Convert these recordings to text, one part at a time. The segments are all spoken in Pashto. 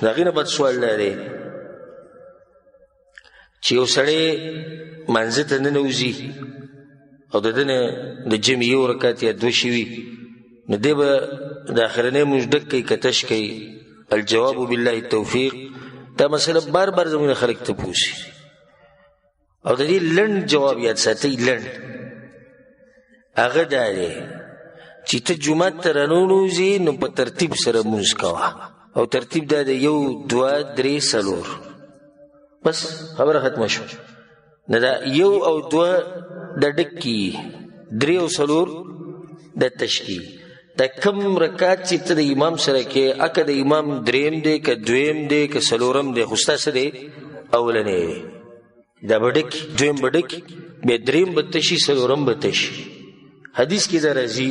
د هغې نه بد سوال دا دی چې یو سړی منځه ته ننوځي او د ده نه د جمع یو رکعت یا دوه شوي نو دی به د اخرنۍ مونځ ډک کوي که تش کوي الجواب بالله التوفیق دا مسله بار بار زموږ نه خلک تپوسي او د دې لنډ جواب یاد ساتئ لنډ هغه دا دی چې ته جومات ته راننوځې نو په ترتیب سره مونځ کوه او ترتیب دا دی 1 2 3 4 بس خبره ختمه شو نه دا 1 او 2 د ډک کي 3 او 4 د تشکی دا کم رکعت چې ته د امام سره کې اکه د امام دریم دی که دویم دی که څلورم دی خو ستا څه دی اولنی دی دا به ډک دویم به ډک بیا دریم به تشي څلورم به تشي حدیث کې دا راځي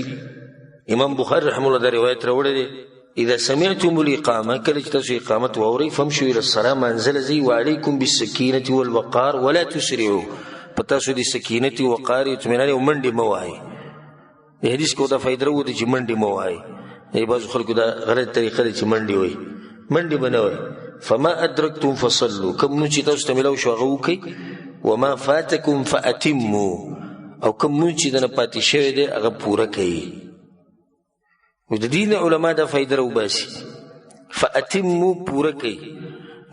امام بخاري رحمه الله دا روایت راوړی دی اذا سمعتم الاقامه کله چې تاسو اقامت واورئ فامشوا الى الصلاه منزل ځئ وعليكم بالسکینه والوقار ولا تسرعوا په تاسو د سکینت وقار اطمینان او منډې مه وهئ د حدیث کې دا فایده راوځي چې منډې مه وهئ بعضو خلکو دا غلط طریقه ده چې منډې وایي منډې به نه وایي فما ادرکتم فصلوا کوم نو چې تاسو ته میلاو شو هغه وکئ وما فاتکم فاتموا او کوم نو چې دنه پاتې شوی دی هغه پوره کوي او د دین علما دا فایده راوباسي فاتموا پوره کوي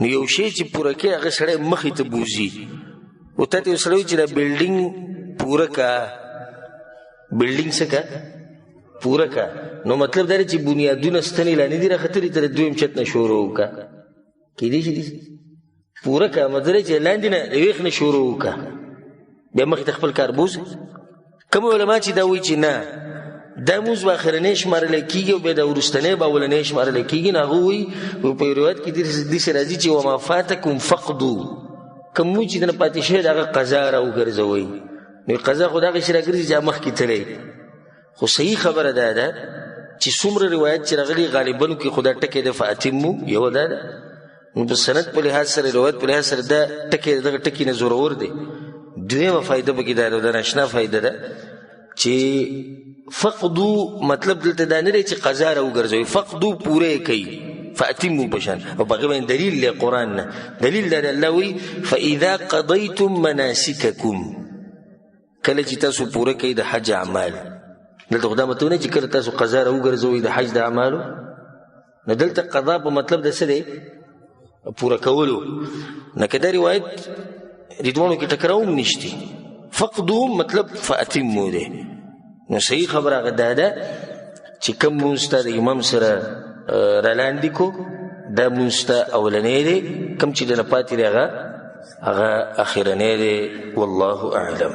نو یو شی چې پوره کوي هغه سړی مخې ته بوځي او ته یو سړی چې دا بلډینګ پوره کا بلډینګ څه کا پوره کا نو مطلب دا دی چې بنیادونه ستنې لا نه دي راختلي تر دویم چت نه شروع وکړه کیدای شي پوره کا مطلب چې لاندې نه د ویښ نه شروع وکړه بیا مخې ته خپل کار بوځي کوم علما چې دا وایي چې نه دا مونځ به اخرنی شمارلی کېږي او بیا دا وروستنی به اولنی شمارلی کېږي نو هغه وایي په یو روایت کې داسې راځي چې وما فاتکم فقدو کوم مونځ چې دنه پاتې شوی د هغه قضا راوګرځوئ نو قضا خو د هغې شي راګرځي چې مخکې تللی خو صحیح خبره دا ده چې څومره روایت چې راغلي غالباً کې خو دا ټکی د فاتمو یوه دا ده نو په سند په لحاظ سره روایت په لحاظ سره دا ټکی دغه ټکي نه زورور دی دویمه فایده پکې دا ده د ناشنا فایده ده چې فقدو مطلب دلته دا نه دی چې قضا راوګرځوي فقدو پوره کوي فاتموا بشان او بغي باندې دلیل له قران نه دلیل د الله وی فاذا قضيتم مناسككم کله چې تاسو پوره کوي د حج اعمال دلته خدامته نه چې کله تاسو قضا راوګرځوي د حج د اعمالو نه دلته قضا په مطلب د څه دی پوره کولو نه کدا روایت ردوانو کې ټکراوم نشتی فقدو مطلب فاتموا دی نو صحیح خبره هغه دا ده چې کوم مونځ ته د امام سره رالاندې کو دا مونځ ته اولنی دی کوم چې دنه پاتې دی هغه اخرنی دی والله اعلم